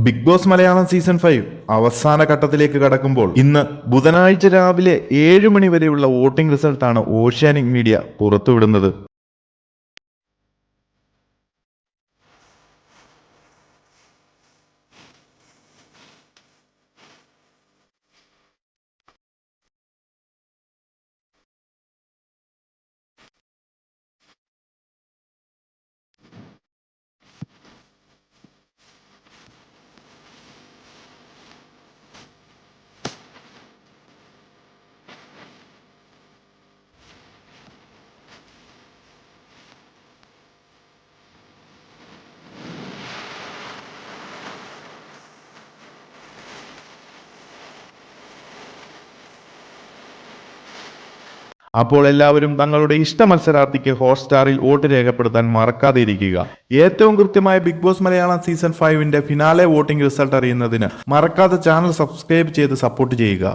Big boss Malayalam season 5 അവസാന ഘട്ടത്തിലേക്ക് കടക്കുമ്പോൾ ഇന്ന് ബുധനാഴ്ച രാവിലെ 7 മണി വരെയുള്ള വോട്ടിംഗ് റിസൾട്ടാണ് ഓഷ്യാനിക് മീഡിയ പുറത്തുവിടുന്നത്. അപ്പോൾ എല്ലാവരും തങ്ങളുടെ ഇഷ്ട മത്സരാർത്ഥിക്ക് ഹോട്ട്സ്റ്റാറിൽ വോട്ട് രേഖപ്പെടുത്താൻ മറക്കാതെ ഇരിക്കുക. ഏറ്റവും കൃത്യമായ ബിഗ് ബോസ് മലയാളം സീസൺ 5ന്റെ ഫിനാലെ വോട്ടിംഗ് റിസൾട്ട് അറിയുന്നതിന് മറക്കാതെ ചാനൽ സബ്സ്ക്രൈബ് ചെയ്ത് സപ്പോർട്ട് ചെയ്യുക.